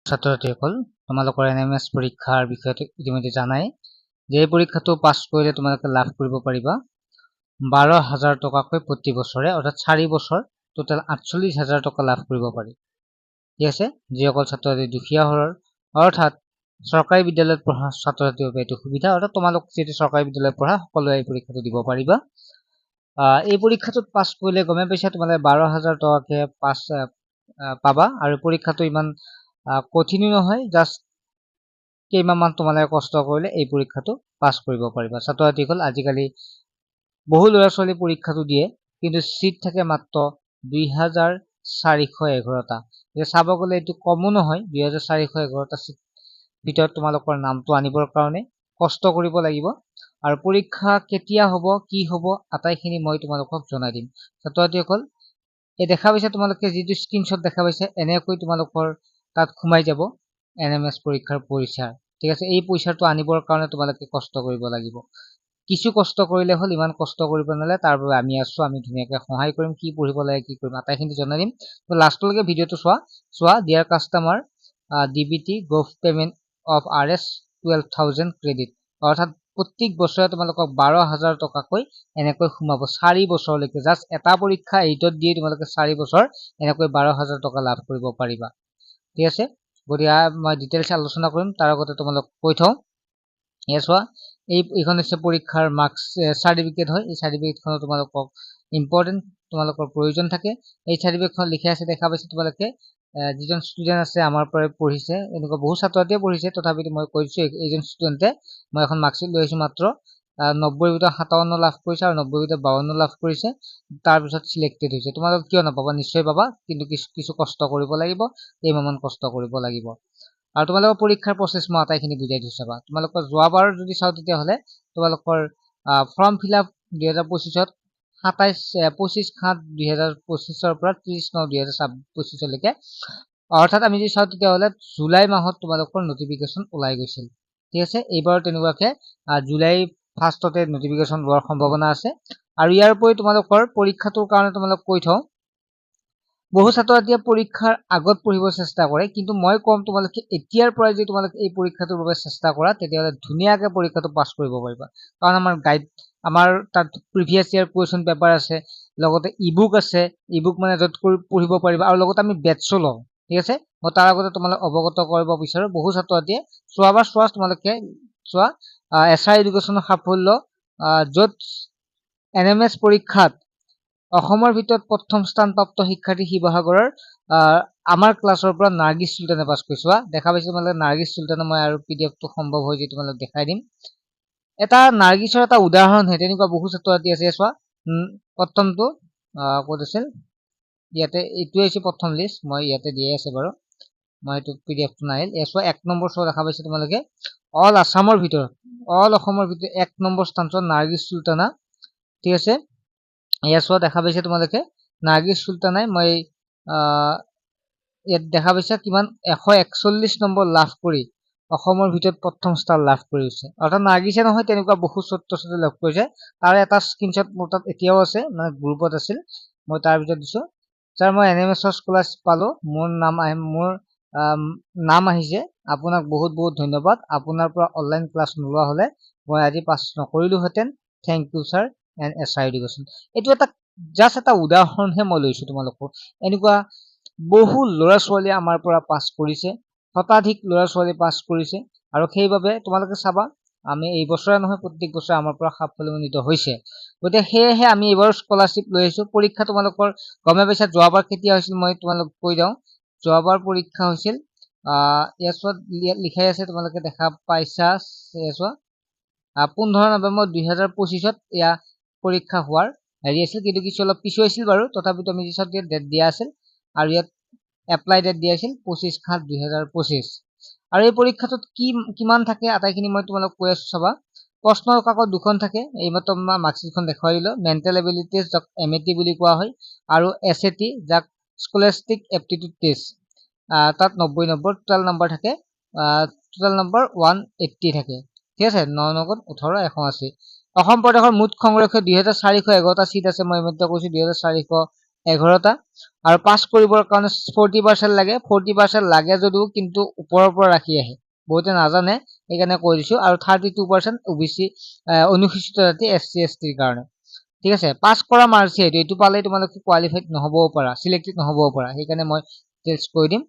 ছাত্ৰছাত্ৰীসকল তোমালোকৰ এনএমএছ পৰীক্ষাৰ বিষয়ে ইতিমধ্যে জানাই যে এই পৰীক্ষাটো পাছ কৰিলে তোমালোকে লাভ কৰিব পাৰিবা 12,000 টকাকৈ প্ৰতি বছৰে অৰ্থাৎ 4 বছৰ টোটাল 48,000 টকা লাভ কৰিব পাৰি। ঠিক আছে, যিসকল ছাত্ৰছাত্ৰী দুখীয়া ঘৰৰ অৰ্থাৎ চৰকাৰী বিদ্যালয়ত পঢ়া ছাত্ৰছাত্ৰীৰ বাবে এইটো সুবিধা, অৰ্থাৎ তোমালোক যদি চৰকাৰী বিদ্যালয়ত পঢ়া সকলোৱে এই পৰীক্ষাটো দিব পাৰিবা। এই পৰীক্ষাটোত পাছ কৰিলে গমে পাইছা তোমালোকে 12,000 টকাকে পাছ পাবা আৰু পৰীক্ষাটো ইমান কঠিনো নহয়, জাষ্ট কেইমাহমান তোমালোকে কষ্ট কৰিলে এই পৰীক্ষাটো পাছ কৰিব পাৰিবা। ছাত্ৰছাত্ৰীসকল আজিকালি বহু ল'ৰা ছোৱালী পৰীক্ষাটো দিয়ে কিন্তু সিট থাকে মাত্ৰ 2,411টা। চাব গ'লে এইটো কমো নহয়, 2,411টা সিট ভিতৰত তোমালোকৰ নামটো আনিবৰ কাৰণে কষ্ট কৰিব লাগিব। আৰু পৰীক্ষা কেতিয়া হ'ব কি হ'ব আটাইখিনি মই তোমালোকক জনাই দিম। ছাত্ৰছাত্ৰীসকল এই দেখা পাইছা তোমালোকে যিটো স্ক্ৰীনশ্বট দেখা পাইছা এনেকৈ তোমালোকৰ তাত সোমাই যাব এনএমএছ পৰীক্ষাৰ পইচা। ঠিক আছে, এই পইচাটো আনিবৰ কাৰণে তোমালোকে কষ্ট কৰিব লাগিব। কিছু কষ্ট কৰিলে হ'ল, ইমান কষ্ট কৰিব নালাগে, তাৰ বাবে আমি আছো, আমি ধুনীয়াকৈ সহায় কৰিম। কি পঢ়িব লাগে কি কৰিম আটাইখিনি জনাই দিম। লাষ্টলৈকে ভিডিঅ'টো চোৱা। Dear customer DBT gov payment of RS 12,000 credit, অৰ্থাৎ প্ৰত্যেক বছৰে তোমালোকক 12,000 টকাকৈ এনেকৈ সোমাব 4 বছৰলৈকে। জাষ্ট এটা পৰীক্ষা 8ত দিয়ে তোমালোকে 4 বছৰ এনেকৈ 12,000 টকা লাভ কৰিব পাৰিবা। ঠিক আছে, গতিকে মই ডিটেইলছ আলোচনা কৰিম, তাৰ আগতে তোমালোক কৈ থওঁ। চোৱা, এইখন হৈছে পৰীক্ষাৰ মাৰ্কছ চাৰ্টিফিকেট হয়। এই চাৰ্টিফিকেটখন তোমালোকক ইম্পৰ্টেণ্ট, তোমালোকৰ প্ৰয়োজন থাকে। এই চাৰ্টিফিকেটখন লিখা আছে দেখা পাইছে তোমালোকে। যিজন ষ্টুডেণ্ট আছে আমাৰ পৰাই পঢ়িছে, এনেকুৱা বহু ছাত্ৰছাত্ৰীয়ে পঢ়িছে, তথাপিতো মই কৈছোঁ এইজন ষ্টুডেণ্টে মই এখন মাৰ্কশ্বিট লৈ আহিছোঁ মাত্ৰ 90ৰ ভিতৰত 57 লাভ কৰিছে আৰু 90ৰ ভিতৰত 52 লাভ কৰিছে। তাৰপিছত চিলেক্টেড হৈছে। তোমালোক কিয় নাপাবা, নিশ্চয় পাবা, কিন্তু কিছু কষ্ট কৰিব লাগিব, কেইমাহমান কষ্ট কৰিব লাগিব। আৰু তোমালোকৰ পৰীক্ষাৰ প্ৰচেছ মই আটাইখিনি বুজাই দিছোঁ। চাবা, তোমালোকৰ যোৱাবাৰ যদি চাওঁ তেতিয়াহ'লে তোমালোকৰ ফৰ্ম ফিল আপ 2025ত 25/7/2025ৰ পৰা 30/9/2025লৈকে, অৰ্থাৎ আমি যদি চাওঁ তেতিয়াহ'লে জুলাই মাহত তোমালোকৰ নটিফিকেশ্যন ওলাই গৈছিল। ঠিক আছে, এইবাৰ তেনেকুৱাকে জুলাই ফাৰ্ষ্টতে নটিফিকেশ্যন লোৱাৰ সম্ভাৱনা আছে। আৰু ইয়াৰ উপৰি তোমালোকৰ পৰীক্ষাটোৰ কাৰণে তোমালোক কৈ থওঁ, বহু ছাত্ৰছাত্ৰীয়ে পৰীক্ষাৰ আগত পঢ়িব চেষ্টা কৰে, কিন্তু মই কম তোমালোকে এতিয়াৰ পৰাই যদি তোমালোকে এই পৰীক্ষাটোৰ বাবে চেষ্টা কৰা তেতিয়াহ'লে ধুনীয়াকৈ পৰীক্ষাটো পাছ কৰিব পাৰিবা। কাৰণ আমাৰ তাত প্ৰিভিয়াছ ইয়াৰ কুৱেশ্যন পেপাৰ আছে, লগতে ইবুক আছে। ইবুক মানে য'ত কৰি পঢ়িব পাৰিবা, আৰু লগতে আমি বেটছো লওঁ। ঠিক আছে, মই তাৰ আগতে তোমালোক অৱগত কৰিব বিচাৰোঁ। বহু ছাত্ৰছাত্ৰীয়ে চোৱা তোমালোকে চোৱা SR এডুকেশ্যনৰ সাফল্য, য'ত এনএমএছ পৰীক্ষাত অসমৰ ভিতৰত প্ৰথম স্থানপ্ৰাপ্ত শিক্ষাৰ্থী শিৱসাগৰৰ আমাৰ ক্লাছৰ পৰা নাৰ্গিছ চুলতানে পাছ কৰিছে। চোৱা, দেখা পাইছে তোমালোকে নাৰ্গিছ চুলতানে, মই আৰু PDF টো সম্ভৱ হয় যদি তোমালোক দেখাই দিম। এটা নাৰ্গিছৰ এটা উদাহৰণ হয়, তেনেকুৱা বহু ছাত্ৰছাত্ৰী আছে। চোৱা, প্ৰথমটো ক'ত আছিল, ইয়াতে এইটোৱে হৈছে প্ৰথম লিষ্ট, মই ইয়াতে দিয়ে আছে বাৰু, মই এইটো PDF টো নাহিল। চোৱা, 1 নম্বৰ চোৱা দেখা পাইছে তোমালোকে, অল অসমৰ ভিতৰত 1 নম্বৰ স্থান চোৱা নাৰ্গিছ চুলতানা। ঠিক আছে, এয়া চোৱা দেখা পাইছে তোমালোকে নাৰ্গিছ চুলতানাই, মই ইয়াত দেখা পাইছা কিমান 141 নম্বৰ লাভ কৰি অসমৰ ভিতৰত প্ৰথম স্থান লাভ কৰিছে। অৰ্থাৎ নাৰ্গিছে নহয়, তেনেকুৱা বহু ছাত্ৰছাত্ৰী লাভ কৰিছে। তাৰ এটা স্ক্ৰীনশ্বট মোৰ তাত এতিয়াও আছে, মানে গ্ৰুপত আছিল, মই তাৰ ভিতৰত দিছোঁ। ছাৰ, মই এনএমএছৰ স্কলাৰশ্বিপ পালোঁ, মোৰ নাম আহিছে, আপোনাক বহুত বহুত ধন্যবাদ। আপোনাৰ পৰা অনলাইন ক্লাছ নোলোৱা হ'লে মই আজি পাছ নকৰিলোহেঁতেন। Thank you sir and SR education. এইটো এটা জাষ্ট এটা উদাহৰণহে মই লৈছোঁ তোমালোকক। এনেকুৱা বহু ল'ৰা ছোৱালীয়ে আমাৰ পৰা পাছ কৰিছে, শতাধিক ল'ৰা ছোৱালী পাছ কৰিছে, আৰু সেইবাবে তোমালোকে চাবা, আমি এই বছৰে নহয় প্ৰত্যেক বছৰে আমাৰ পৰা সাফল্যমণ্ডিত হৈছে। গতিকে সেয়েহে আমি এইবাৰ স্কলাৰশ্বিপ লৈ আহিছোঁ। পৰীক্ষা তোমালোকৰ গমে পাইছা যোৱাবাৰ কেতিয়া হৈছিল, মই তোমালোক কৈ যাওঁ। যোৱাবাৰ পৰীক্ষা হৈছিল ইয়াত চোৱা লিখাই আছে, তোমালোকে দেখা পাইছা। চোৱা 15 নৱেম্বৰ 2025ত এয়া পৰীক্ষা হোৱাৰ হেৰি আছিল, কিন্তু কিছু অলপ পিছুৱাইছিল বাৰু, তথাপিতো আমি ডেট দিয়া আছিল, আৰু ইয়াত এপ্লাই ডেট দিয়া আছিল 25/7/2025। আৰু এই পৰীক্ষাটোত কিমান থাকে আটাইখিনি মই তোমালোক কৈ আছোঁ। চাবা, প্ৰশ্নৰ কাকত 2খন থাকে, এইমাত্ৰ মাৰ্কশ্বিটখন দেখুৱাই দিলোঁ। মেণ্টেল এবিলিটিজ, যাক MAT বুলি কোৱা হয়, আৰু SAT, যাক স্কলাষ্টিক এপ্টিটিউড টেষ্ট, তাত 90 নম্বৰ টোটেল নম্বৰ থাকে, টোটেল নম্বৰ 180 থাকে। ঠিক আছে, 9 9 18 180। অসম প্ৰদেশৰ মুঠ সংৰক্ষিত 2,411টা চিট আছে, মই এইমাত্ৰ কৈছোঁ 2,411 11টা আৰু পাছ কৰিবৰ কাৰণে 40% লাগে 40% লাগে যদিও কিন্তু ওপৰৰ পৰা ৰাখি আহে বহুতে নাজানে সেইকাৰণে কৈ দিছো আৰু 32% OBC অনুসূচিত জাতি SC ST ৰ কাৰণে ঠিক আছে পাছ কৰা মাৰ্কছ এইটো পালে তোমালোকে কোৱালিফাইড নহবও পাৰা সিলেক্টেড নহবও পাৰা সেইকাৰণে মই টেলছ কৈ দিম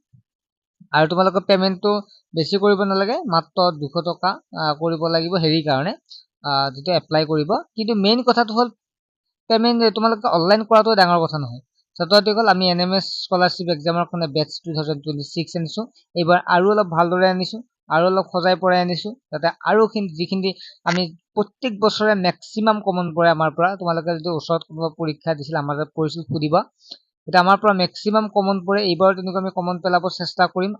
আৰু তোমালোকৰ পেমেন্টটো বেছি কৰিব নালাগে মাত্ৰ 200 টকা কৰিব লাগিব হেৰি কাৰণে যেটো এপ্লাই কৰিব কিন্তু মেইন কথাটো হল পেমেন্ট তোমালোকে অনলাইন কৰাটো ডাঙৰ কথা নহয় ছাত্ৰছাত্ৰীসকল আমি NMS স্কলাৰশ্বিপ এক্সামৰ কাৰণে বেটচ 2026 আনিছো এইবাৰ আৰু অলপ ভালদৰে আনিছো আৰু অলপ সজাই পৰাই আনিছো যাতে আৰু যিখিনি আমি প্ৰত্যেক বছৰে ম্যাক্সিমাম কমন পৰে আমাৰ পৰা তোমালোকে যদি ওচৰত কোনোবা পৰীক্ষা দিছিল আমাৰ পৰিছিল সুধিবা এটা আমাৰ পৰা ম্যাক্সিমাম কমন পৰে এইবাৰ তেনেকৈ আমি কমন পেলাব চেষ্টা কৰিম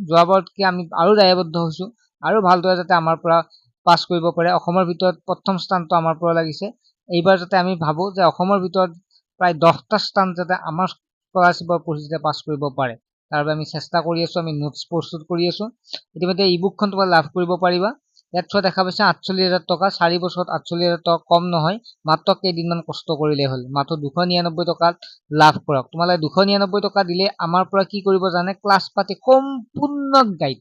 যোৱাবাৰতকৈ আমি আৰু দায়বদ্ধ হৈছো আৰু ভালদৰে যাতে আমাৰ পৰা পাছ কৰিব পাৰে অসমৰ ভিতৰত প্ৰথম স্থানটো আমাৰ পৰা লাগিছে এইবাৰ যাতে আমি ভাবো যে অসমৰ ভিতৰত প্ৰায় 10টা স্থান যাতে আমাৰ স্কলাৰশ্বিপৰ প্ৰসেসতে পাছ কৰিব পাৰে তাৰ বাবে আমি চেষ্টা কৰি আছো আমি নোটছ প্ৰস্তুত কৰি আছো ইতিমধ্যে ইবুকখন তোমালোকে লাভ কৰিব পাৰিবা ইয়াত চোৱা দেখা পাইছে ৪৮,০০০ টকা 4 বছৰত ৪৮,০০০ টকা কম নহয় মাত্ৰ কেইদিনমান কষ্ট কৰিলে হ'ল মাত্ৰ 299 টকাত লাভ কৰক তোমালোকে 299 টকা দিলে আমাৰ পৰা কি কৰিব জানে ক্লাছ পাতি সম্পূৰ্ণ গাইড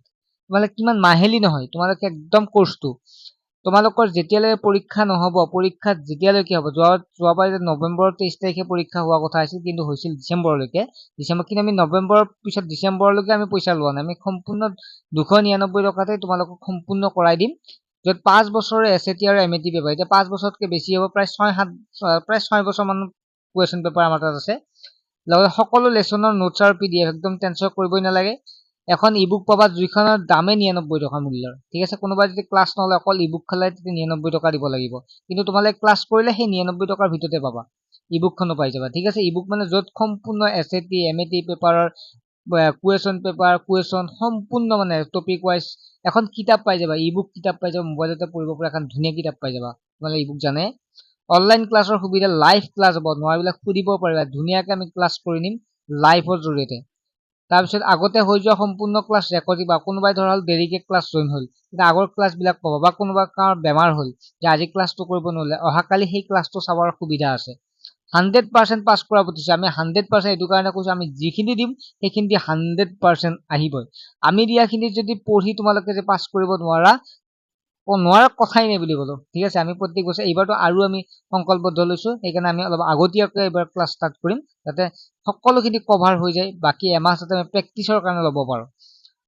তোমালোকে কিমান মাহেলি নহয় তোমালোকে একদম কোৰ্সটো তোমালোকৰ যেতিয়ালৈকে পৰীক্ষা নহব পৰীক্ষা যেতিয়ালৈকে হ'ব যোৱাবাৰ নৱেম্বৰৰ 23 তাৰিখে পৰীক্ষা হোৱা কথা আছিল কিন্তু হৈছিল ডিসেম্বৰলৈকে কিন্তু আমি নৱেম্বৰৰ পিছত ডিসেম্বৰলৈকে আমি পইচা লোৱা নাই আমি সম্পূৰ্ণ 299 টকাতে তোমালোকক সম্পূৰ্ণ কৰাই দিম যত 5 বছৰৰ SAT আৰু MAT পেপাৰ এতিয়া 5 বছৰতকৈ বেছি হ'ব প্ৰায় 6 বছৰ মান কুৱেশ্যন পেপাৰ আমাৰ তাত আছে লগতে সকলো লেসনৰ নোটছ আৰু PDF একদম টেনচন কৰিবই নালাগে এখন ইবুক পাবা যিখনৰ দামে 99 টকা মূল্যৰ ঠিক আছে কোনোবা যদি ক্লাছ নহলে অকল ইবুক খালে 99 টকা দিব লাগিব কিন্তু তোমালে ক্লাছ কৰিলে সেই 99 টকাৰ ভিতৰতে পাবা ইবুকখনো পাই যাবা ঠিক আছে ইবুক মানে যত সম্পূৰ্ণ SAT MAT পেপাৰৰ কুৱেশ্যন সম্পূৰ্ণ মানে টপিক ওয়াইজ এখন কিতাপ পাই যাবা ইবুক কিতাপ পাই যাবা মোবাইলতে পঢ়িব পৰা এখন ধুনীয়া কিতাপ পাই যাবা তোমালে ইবুক জানে অনলাইন ক্লাছৰ সুবিধা লাইভ ক্লাছ হ'ব নোৱাৰিবিলাক সুধিব পাৰিবা ধুনীয়াকৈ আমি ক্লাছ কৰি নিম লাইভৰ জৰিয়তে তাৰপিছত আগতে হৈ যোৱা সম্পূৰ্ণ ক্লাছ ৰেকৰ্ড দিবা কোনোবাই ধৰাল দেৰিকে ক্লাছ জইন হল কিন্তু আগৰ ক্লাছ বিলাক পাবা বা কোনোবা কাৰ বেমাৰ হল যে আজি ক্লাছটো কৰিব নহলে অহাকালি সেই ক্লাছটো চাবৰ সুবিধা আছে 100% পাছ কৰা প্ৰতিছে আমি 100% এটো কাৰণে কৈছো আমি যিখিনি দিম সেইখিনি 100% আহিবই আমি দিয়াখিনি যদি পঢ়ি তোমালোকে যে পাছ কৰিব নোৱাৰা নোৱাৰা কথাই নাই বুলি কলো ঠিক আছে আমি প্ৰত্যেক বছৰ এইবাৰটো আৰু আমি সংকল্পবদ্ধ লৈছো সেইকাৰণে আমি অলপ আগতীয়াকৈ এইবাৰ ক্লাছ ষ্টাৰ্ট কৰিম যাতে সকলোখিনি কভাৰ হৈ যায় বাকি এমাহ যাতে আমি প্ৰেক্টিছৰ কাৰণে ল'ব পাৰো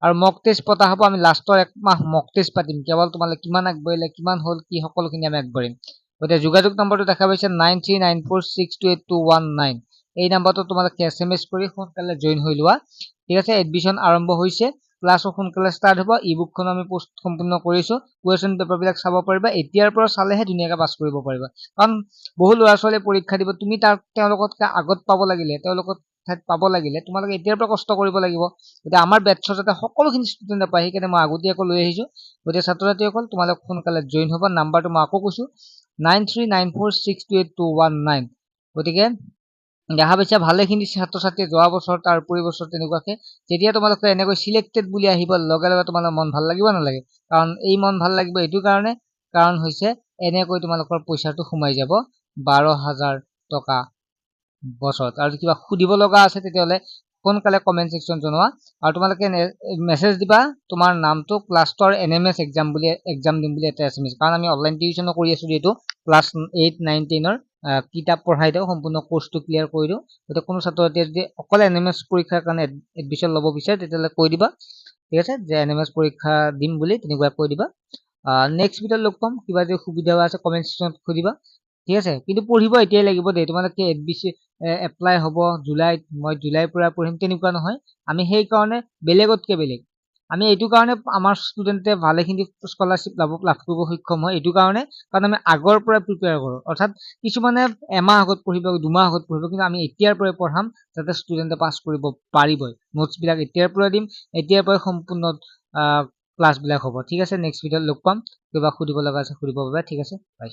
আৰু মক টেষ্ট পতা হ'ব আমি লাষ্টৰ এক মাহ মক টেষ্ট পাতিম কেৱল তোমালোকে কিমান আগবাঢ়িলে কিমান হল কি সকলোখিনি আমি আগবাঢ়িম গতিকে যোগাযোগ নম্বৰটো দেখা পাইছে 9394628219 এই নম্বৰটো তোমালোকে SMS কৰি সোনকালে জইন হৈ লোৱা ঠিক আছে এডমিশন আৰম্ভ হৈছে ক্লাছও সোনকালে ষ্টাৰ্ট হ'ব ইবুকখন আমি পোষ্ট সম্পূৰ্ণ কৰিছো কুৱেশ্যন পেপাৰবিলাক চাব পাৰিবা এতিয়াৰ পৰা চালেহে ধুনীয়াকৈ পাছ কৰিব পাৰিবা কাৰণ বহু ল'ৰা ছোৱালীয়ে পৰীক্ষা দিব তুমি তেওঁলোকতকৈ আগত পাব লাগিলে তেওঁলোকক ঠাইত পাব লাগিলে তোমালোকে এতিয়াৰ পৰা কষ্ট কৰিব লাগিব গতিকে আমাৰ বেটছৰ যাতে সকলোখিনি ষ্টুডেণ্ট পায় সেইকাৰণে মই আগতীয়াকৈ লৈ আহিছো গতিকে ছাত্ৰ ছাত্ৰীসকল তোমালোক সোনকালে জইন হ'ব নাম্বাৰটো মই আকৌ কৈছো 9394628219 গতিকে দেখা পাইছা ভালেখিনি ছাত্ৰ ছাত্ৰী যোৱা বছৰ তাৰ পৰিবছৰ তেনেকুৱাকে যেতিয়া তোমালোকে এনেকৈ সিলেক্টেড বুলি আহিব লগে লগে তোমালোকৰ মন ভাল লাগিব নালাগে কাৰণ এই মন ভাল লাগিব এইটো কাৰণে কাৰণ হৈছে এনেকৈ তোমালোকৰ পইচাটো সোমাই যাব 12,000 টকা বছৰত আৰু কিবা সুধিব লগা আছে তেতিয়াহলে সোনকালে কমেন্ট সেকশন জনোৱা আৰু তোমালোকে মেছেজ দিবা তোমাৰ নামটো ক্লাছৰ NMS এক্সাম বুলি এক্সাম দিম বুলি এটা SMS কাৰণ আমি অনলাইন টিউচনো কৰি আছো যেটো ক্লাছ 8 9 10 ৰ কিতাপ পঢ়াই দিও সম্পূৰ্ণ কোৰ্সটো ক্লিয়াৰ কৰি দিও গতিকে কোনো ছাত্ৰ ছাত্ৰীয়ে যদি অকল NMS পৰীক্ষাৰ কাৰণে এডমিশন ল'ব বিচাৰে তেতিয়াহলে কৈ দিবা ঠিক আছে যে NMS পৰীক্ষা দিম বুলি তেনেকুৱা কৈ দিবা নেক্সট ভিডিঅ লগ পাম কিবা যদি সুবিধা আছে কমেন্ট সেকশনত খুদিবা ঠিক আছে কিন্তু পঢ়িব এতিয়াই লাগিব দেই তোমালোকে এডমিশন এপ্লাই হ'ব জুলাইত মই জুলাইৰ পৰা পঢ়িম তেনেকুৱা নহয় আমি সেই কাৰণে বেলেগতকে বেলেগ আমি এইটো কাৰণে আমাৰ ষ্টুডেন্টে ভালেখিনি স্কলাৰশ্বিপ লাভ কৰিব সক্ষম হয় এইটো কাৰণে কাৰণ আমি আগৰ পৰা প্ৰিপেয়াৰ কৰো অৰ্থাৎ কিছুমানে এমাহ আগত পঢ়িব দুমাহ আগত পঢ়িব কিন্তু আমি এতিয়াৰ পৰা পঢ়াম যাতে ষ্টুডেন্টে পাছ কৰিব পাৰিবই নোটছ বিলাক এতিয়াৰ পৰা দিম এতিয়াৰ পৰা সম্পূৰ্ণ ক্লাছ বিলাক হ'ব ঠিক আছে নেক্সট ভিডিঅ'ত লগ পাম কিবা সুধিব লগা আছে সুধিব পাবা ঠিক আছে বাই